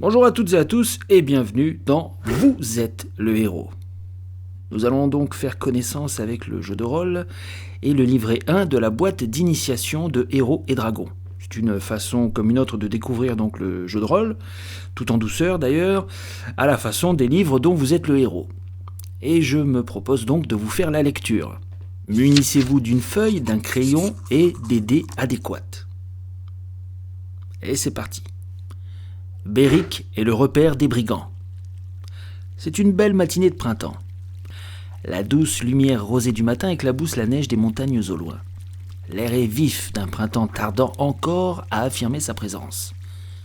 Bonjour à toutes et à tous et bienvenue dans Vous êtes le héros. Nous allons donc faire connaissance avec le jeu de rôle et le livret 1 de la boîte d'initiation de Héros et Dragons. C'est une façon comme une autre de découvrir donc le jeu de rôle, tout en douceur d'ailleurs, à la façon des livres dont vous êtes le héros. Et je me propose donc de vous faire la lecture. Munissez-vous d'une feuille, d'un crayon et des dés adéquats. Et c'est parti. Béric est le repère des brigands. C'est une belle matinée de printemps. La douce lumière rosée du matin éclabousse la neige des montagnes au loin. L'air est vif d'un printemps tardant encore à affirmer sa présence.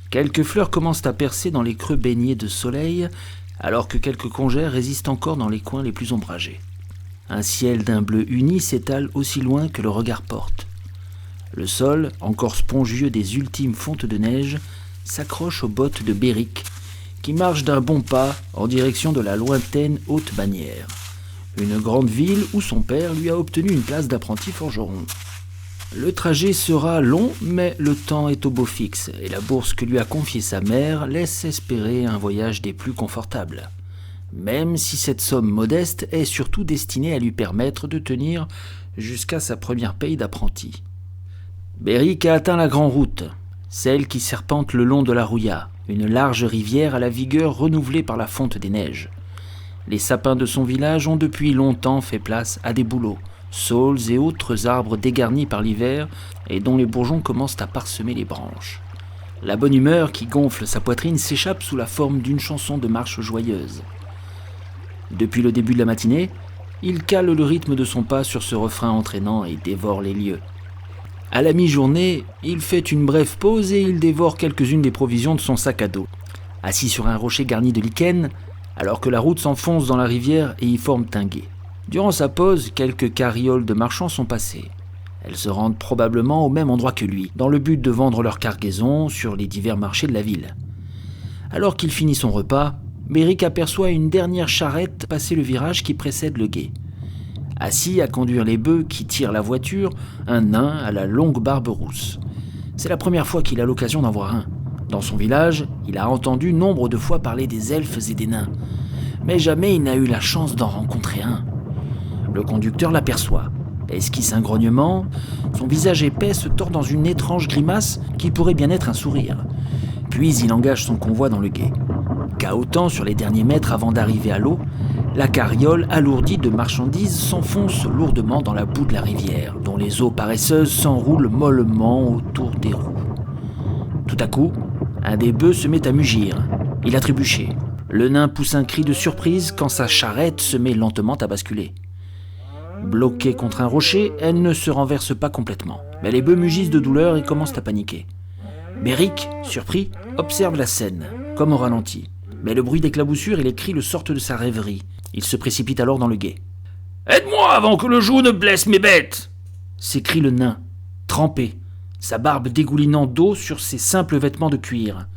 Quelques fleurs commencent à percer dans les creux baignés de soleil, alors que quelques congères résistent encore dans les coins les plus ombragés. Un ciel d'un bleu uni s'étale aussi loin que le regard porte. Le sol, encore spongieux des ultimes fontes de neige, s'accroche aux bottes de Béric, qui marche d'un bon pas en direction de la lointaine Haute-Bagnères, une grande ville où son père lui a obtenu une place d'apprenti forgeron. Le trajet sera long, mais le temps est au beau fixe, et la bourse que lui a confiée sa mère laisse espérer un voyage des plus confortables. Même si cette somme modeste est surtout destinée à lui permettre de tenir jusqu'à sa première paye d'apprenti. Béric a atteint la grande route, celle qui serpente le long de la Rouilla, une large rivière à la vigueur renouvelée par la fonte des neiges. Les sapins de son village ont depuis longtemps fait place à des bouleaux, saules et autres arbres dégarnis par l'hiver et dont les bourgeons commencent à parsemer les branches. La bonne humeur qui gonfle sa poitrine s'échappe sous la forme d'une chanson de marche joyeuse. Depuis le début de la matinée, il cale le rythme de son pas sur ce refrain entraînant et dévore les lieux. À la mi-journée, il fait une brève pause et il dévore quelques-unes des provisions de son sac à dos. Assis sur un rocher garni de lichen, alors que la route s'enfonce dans la rivière et y forme un gué. Durant sa pause, quelques carrioles de marchands sont passées. Elles se rendent probablement au même endroit que lui, dans le but de vendre leur cargaison sur les divers marchés de la ville. Alors qu'il finit son repas, Béric aperçoit une dernière charrette passer le virage qui précède le gué. Assis à conduire les bœufs qui tirent la voiture, un nain à la longue barbe rousse. C'est la première fois qu'il a l'occasion d'en voir un. Dans son village, il a entendu nombre de fois parler des elfes et des nains, mais jamais il n'a eu la chance d'en rencontrer un. Le conducteur l'aperçoit, esquisse un grognement, son visage épais se tord dans une étrange grimace qui pourrait bien être un sourire. Puis il engage son convoi dans le gué. Cahotant sur les derniers mètres avant d'arriver à l'eau, la carriole alourdie de marchandises s'enfonce lourdement dans la boue de la rivière, dont les eaux paresseuses s'enroulent mollement autour des roues. Tout à coup, un des bœufs se met à mugir. Il a trébuché. Le nain pousse un cri de surprise quand sa charrette se met lentement à basculer. Bloquée contre un rocher, elle ne se renverse pas complètement. Mais les bœufs mugissent de douleur et commencent à paniquer. Béric, surpris, observe la scène, comme au ralenti. Mais le bruit d'éclaboussure et les cris le sortent de sa rêverie. Il se précipite alors dans le gué. « Aide-moi avant que le joug ne blesse mes bêtes !» s'écrie le nain, trempé, sa barbe dégoulinant d'eau sur ses simples vêtements de cuir.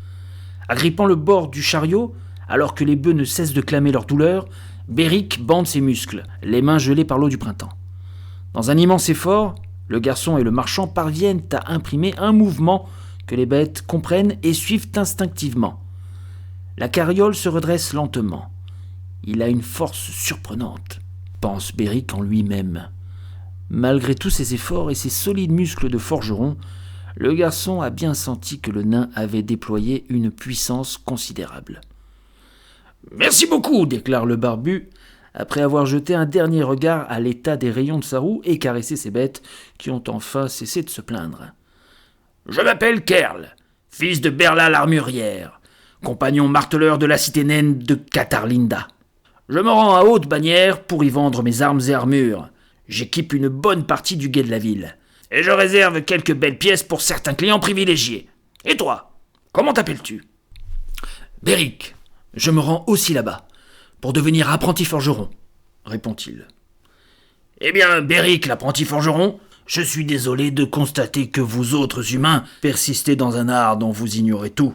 Agrippant le bord du chariot, alors que les bœufs ne cessent de clamer leur douleur, Béric bande ses muscles, les mains gelées par l'eau du printemps. Dans un immense effort, le garçon et le marchand parviennent à imprimer un mouvement que les bêtes comprennent et suivent instinctivement. La carriole se redresse lentement. Il a une force surprenante, pense Béric en lui-même. Malgré tous ses efforts et ses solides muscles de forgeron, le garçon a bien senti que le nain avait déployé une puissance considérable. « Merci beaucoup !» déclare le barbu, après avoir jeté un dernier regard à l'état des rayons de sa roue et caressé ses bêtes qui ont enfin cessé de se plaindre. « Je m'appelle Kerl, fils de Berla l'armurière, compagnon marteleur de la cité naine de Catarlinda. Je me rends à Haute-Bagnères pour y vendre mes armes et armures. J'équipe une bonne partie du guet de la ville. Et je réserve quelques belles pièces pour certains clients privilégiés. Et toi, comment t'appelles-tu » ?»« Béric, je me rends aussi là-bas, pour devenir apprenti forgeron, » répond-il. « Eh bien, Béric, l'apprenti forgeron, je suis désolé de constater que vous autres humains persistez dans un art dont vous ignorez tout.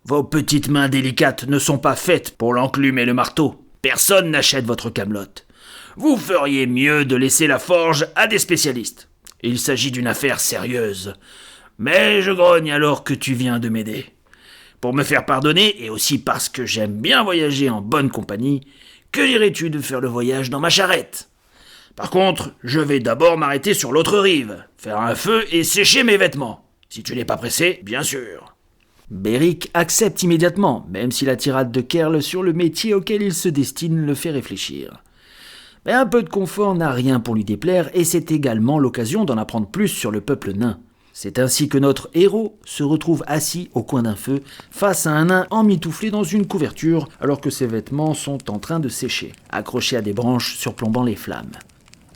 Vos petites mains délicates ne sont pas faites pour l'enclume et le marteau. Personne n'achète votre camelote. Vous feriez mieux de laisser la forge à des spécialistes. Il s'agit d'une affaire sérieuse. Mais je grogne alors que tu viens de m'aider. Pour me faire pardonner, et aussi parce que j'aime bien voyager en bonne compagnie, que dirais-tu de faire le voyage dans ma charrette ? Par contre, je vais d'abord m'arrêter sur l'autre rive, faire un feu et sécher mes vêtements. Si tu n'es pas pressé, bien sûr. » Beric accepte immédiatement, même si la tirade de Kerl sur le métier auquel il se destine le fait réfléchir. Mais un peu de confort n'a rien pour lui déplaire, et c'est également l'occasion d'en apprendre plus sur le peuple nain. C'est ainsi que notre héros se retrouve assis au coin d'un feu, face à un nain emmitouflé dans une couverture, alors que ses vêtements sont en train de sécher, accrochés à des branches surplombant les flammes.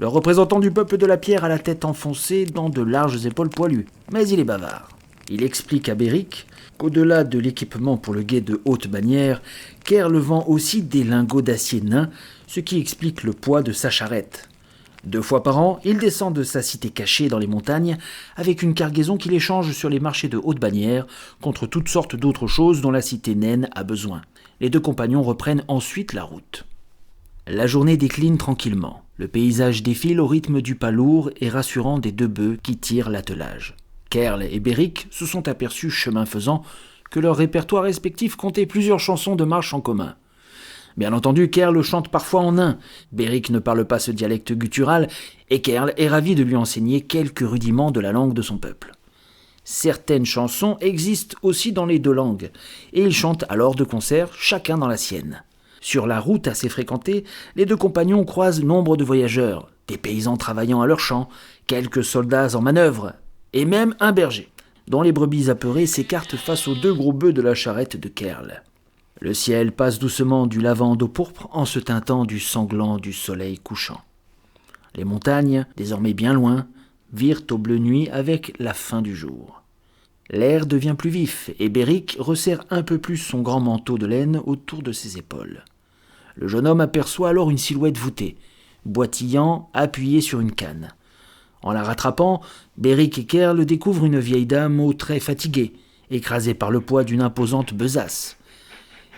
Le représentant du peuple de la pierre a la tête enfoncée dans de larges épaules poilues, mais il est bavard. Il explique à Beric qu'au-delà de l'équipement pour le guet de haute bannière, Kerl vend aussi des lingots d'acier nains, ce qui explique le poids de sa charrette. 2 fois par an, il descend de sa cité cachée dans les montagnes avec une cargaison qu'il échange sur les marchés de haute bannière contre toutes sortes d'autres choses dont la cité naine a besoin. Les 2 compagnons reprennent ensuite la route. La journée décline tranquillement. Le paysage défile au rythme du pas lourd et rassurant des 2 bœufs qui tirent l'attelage. Kerl et Beric se sont aperçus, chemin faisant, que leurs répertoires respectifs comptaient plusieurs chansons de marche en commun. Bien entendu, Kerl chante parfois en nain. Beric ne parle pas ce dialecte guttural, et Kerl est ravi de lui enseigner quelques rudiments de la langue de son peuple. Certaines chansons existent aussi dans les 2 langues, et ils chantent alors de concert, chacun dans la sienne. Sur la route assez fréquentée, les 2 compagnons croisent nombre de voyageurs, des paysans travaillant à leurs champs, quelques soldats en manœuvre, et même un berger, dont les brebis apeurées s'écartent face aux 2 gros bœufs de la charrette de Kerl. Le ciel passe doucement du lavande au pourpre en se teintant du sanglant du soleil couchant. Les montagnes, désormais bien loin, virent au bleu nuit avec la fin du jour. L'air devient plus vif et Beric resserre un peu plus son grand manteau de laine autour de ses épaules. Le jeune homme aperçoit alors une silhouette voûtée, boitillant, appuyée sur une canne. En la rattrapant, Beric et Kerl découvrent une vieille dame aux traits fatigués, écrasée par le poids d'une imposante besace,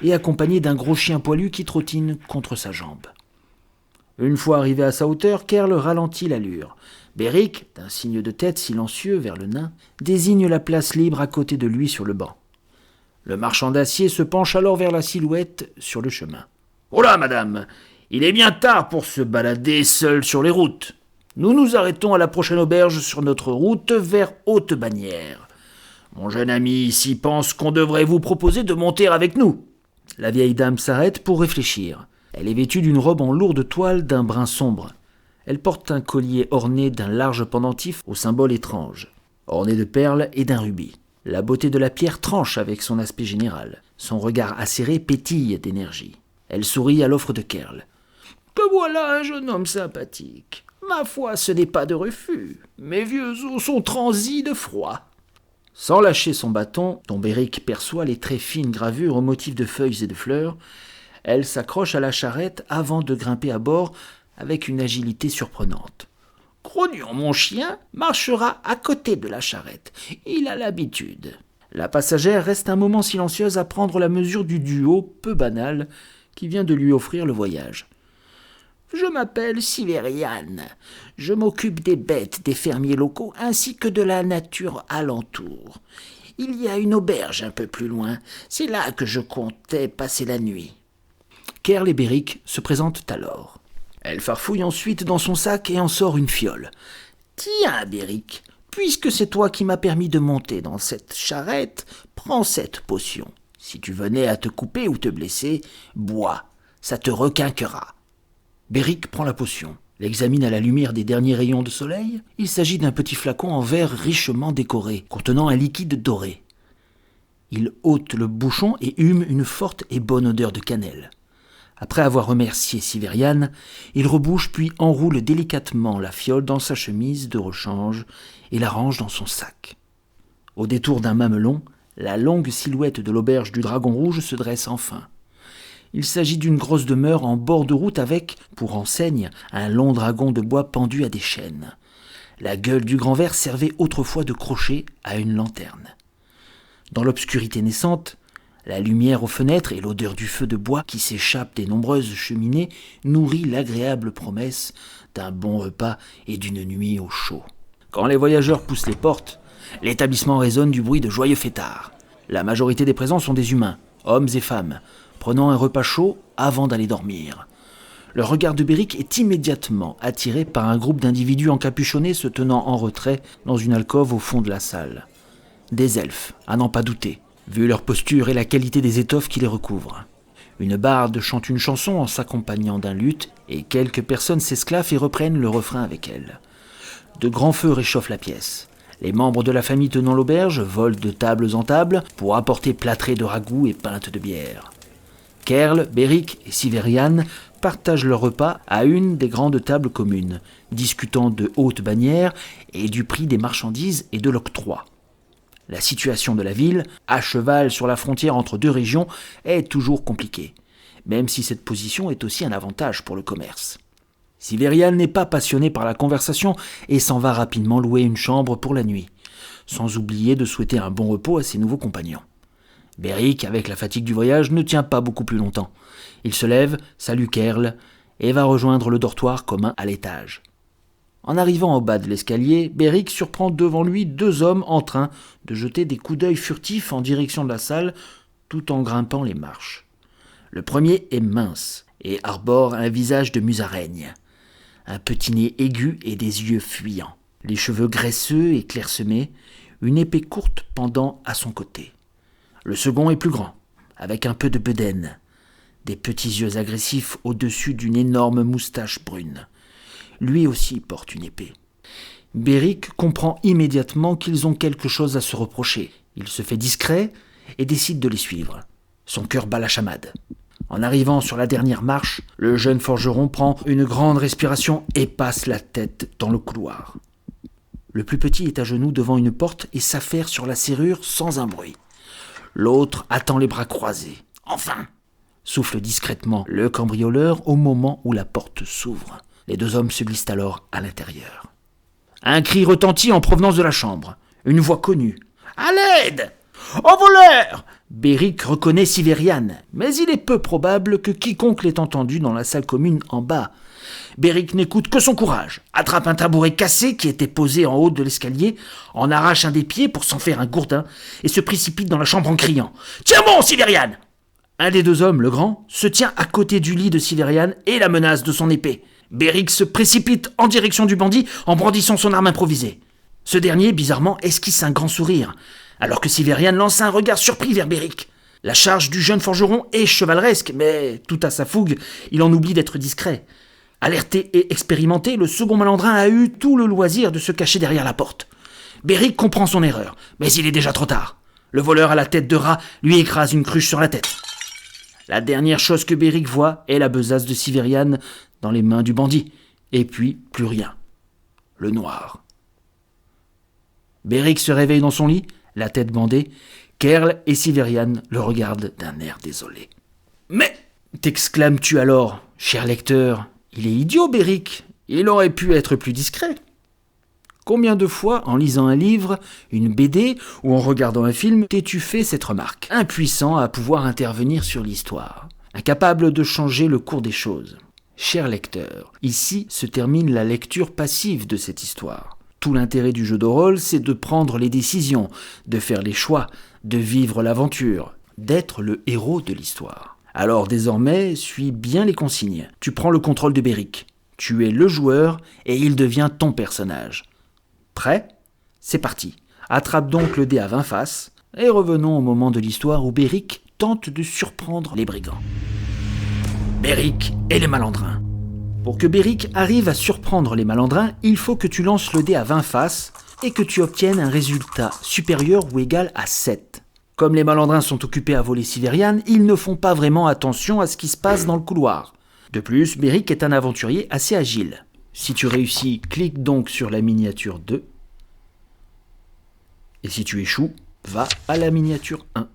et accompagnée d'un gros chien poilu qui trottine contre sa jambe. Une fois arrivé à sa hauteur, Kerl ralentit l'allure. Beric, d'un signe de tête silencieux vers le nain, désigne la place libre à côté de lui sur le banc. Le marchand d'acier se penche alors vers la silhouette sur le chemin. « Oh là, madame, il est bien tard pour se balader seul sur les routes. Nous nous arrêtons à la prochaine auberge sur notre route vers Haute-Bannière. Mon jeune ami ici pense qu'on devrait vous proposer de monter avec nous. » La vieille dame s'arrête pour réfléchir. Elle est vêtue d'une robe en lourde toile d'un brun sombre. Elle porte un collier orné d'un large pendentif au symbole étrange, orné de perles et d'un rubis. La beauté de la pierre tranche avec son aspect général. Son regard acéré pétille d'énergie. Elle sourit à l'offre de Kerl. « Que voilà un jeune homme sympathique. Ma foi, ce n'est pas de refus. Mes vieux os sont transis de froid. » Sans lâcher son bâton, dont Beric perçoit les très fines gravures au motif de feuilles et de fleurs, elle s'accroche à la charrette avant de grimper à bord avec une agilité surprenante. « Grognon, mon chien, marchera à côté de la charrette. Il a l'habitude. » La passagère reste un moment silencieuse à prendre la mesure du duo peu banal qui vient de lui offrir le voyage. « Je m'appelle Siverian. Je m'occupe des bêtes des fermiers locaux ainsi que de la nature alentour. Il y a une auberge un peu plus loin. C'est là que je comptais passer la nuit. » Kerl et Beric se présentent alors. Elle farfouille ensuite dans son sac et en sort une fiole. « Tiens, Beric, puisque c'est toi qui m'as permis de monter dans cette charrette, prends cette potion. Si tu venais à te couper ou te blesser, bois, ça te requinquera. » Beric prend la potion, l'examine à la lumière des derniers rayons de soleil. Il s'agit d'un petit flacon en verre richement décoré, contenant un liquide doré. Il ôte le bouchon et hume une forte et bonne odeur de cannelle. Après avoir remercié Siverian, il rebouche puis enroule délicatement la fiole dans sa chemise de rechange et la range dans son sac. Au détour d'un mamelon, la longue silhouette de l'auberge du Dragon Rouge se dresse enfin. Il s'agit d'une grosse demeure en bord de route avec, pour enseigne, un long dragon de bois pendu à des chaînes. La gueule du grand verre servait autrefois de crochet à une lanterne. Dans l'obscurité naissante, la lumière aux fenêtres et l'odeur du feu de bois qui s'échappe des nombreuses cheminées nourrit l'agréable promesse d'un bon repas et d'une nuit au chaud. Quand les voyageurs poussent les portes, l'établissement résonne du bruit de joyeux fêtards. La majorité des présents sont des humains, hommes et femmes, prenant un repas chaud avant d'aller dormir. Le regard de Beric est immédiatement attiré par un groupe d'individus encapuchonnés se tenant en retrait dans une alcôve au fond de la salle. Des elfes, à n'en pas douter, vu leur posture et la qualité des étoffes qui les recouvrent. Une barde chante une chanson en s'accompagnant d'un luth et quelques personnes s'esclaffent et reprennent le refrain avec elle. De grands feux réchauffent la pièce. Les membres de la famille tenant l'auberge volent de tables en tables pour apporter plâtrés de ragoûts et pintes de bière. Kerl, Beric et Siverian partagent leur repas à une des grandes tables communes, discutant de hautes bannières et du prix des marchandises et de l'octroi. La situation de la ville, à cheval sur la frontière entre deux régions, est toujours compliquée, même si cette position est aussi un avantage pour le commerce. Siverian n'est pas passionné par la conversation et s'en va rapidement louer une chambre pour la nuit, sans oublier de souhaiter un bon repos à ses nouveaux compagnons. Beric, avec la fatigue du voyage, ne tient pas beaucoup plus longtemps. Il se lève, salue Kerl et va rejoindre le dortoir commun à l'étage. En arrivant au bas de l'escalier, Beric surprend devant lui deux hommes en train de jeter des coups d'œil furtifs en direction de la salle tout en grimpant les marches. Le premier est mince et arbore un visage de musaraigne, un petit nez aigu et des yeux fuyants, les cheveux graisseux et clairsemés, une épée courte pendant à son côté. Le second est plus grand, avec un peu de bedaine, des petits yeux agressifs au-dessus d'une énorme moustache brune. Lui aussi porte une épée. Beric comprend immédiatement qu'ils ont quelque chose à se reprocher. Il se fait discret et décide de les suivre. Son cœur bat la chamade. En arrivant sur la dernière marche, le jeune forgeron prend une grande respiration et passe la tête dans le couloir. Le plus petit est à genoux devant une porte et s'affaire sur la serrure sans un bruit. L'autre attend les bras croisés. « Enfin !» souffle discrètement le cambrioleur au moment où la porte s'ouvre. Les deux hommes se glissent alors à l'intérieur. Un cri retentit en provenance de la chambre. Une voix connue. « À l'aide ! Au voleur !» Beric reconnaît Siverian, mais il est peu probable que quiconque l'ait entendu dans la salle commune en bas. Beric n'écoute que son courage, attrape un tabouret cassé qui était posé en haut de l'escalier, en arrache un des pieds pour s'en faire un gourdin et se précipite dans la chambre en criant « Tiens bon, Siverian !» Un des deux hommes, le grand, se tient à côté du lit de Siverian et la menace de son épée. Beric se précipite en direction du bandit en brandissant son arme improvisée. Ce dernier, bizarrement, esquisse un grand sourire, alors que Siverian lance un regard surpris vers Beric. La charge du jeune forgeron est chevaleresque, mais tout à sa fougue, il en oublie d'être discret. Alerté et expérimenté, le second malandrin a eu tout le loisir de se cacher derrière la porte. Beric comprend son erreur, mais il est déjà trop tard. Le voleur à la tête de rat lui écrase une cruche sur la tête. La dernière chose que Beric voit est la besace de Siverian dans les mains du bandit, et puis plus rien. Le noir. Beric se réveille dans son lit, la tête bandée. Kerl et Siverian le regardent d'un air désolé. « Mais !» t'exclames-tu alors, cher lecteur. Il est idiot, Beric. Il aurait pu être plus discret. Combien de fois, en lisant un livre, une BD ou en regardant un film, t'es-tu fait cette remarque, impuissant à pouvoir intervenir sur l'histoire, incapable de changer le cours des choses. Cher lecteur, ici se termine la lecture passive de cette histoire. Tout l'intérêt du jeu de rôle, c'est de prendre les décisions, de faire les choix, de vivre l'aventure, d'être le héros de l'histoire. Alors désormais, suis bien les consignes. Tu prends le contrôle de Beric. Tu es le joueur et il devient ton personnage. Prêt ? C'est parti. Attrape donc le dé à 20 faces et revenons au moment de l'histoire où Beric tente de surprendre les brigands. Beric et les malandrins. Pour que Beric arrive à surprendre les malandrins, il faut que tu lances le dé à 20 faces et que tu obtiennes un résultat supérieur ou égal à 7. Comme les malandrins sont occupés à voler Siverian, ils ne font pas vraiment attention à ce qui se passe dans le couloir. De plus, Beric est un aventurier assez agile. Si tu réussis, clique donc sur la miniature 2. Et si tu échoues, va à la miniature 1.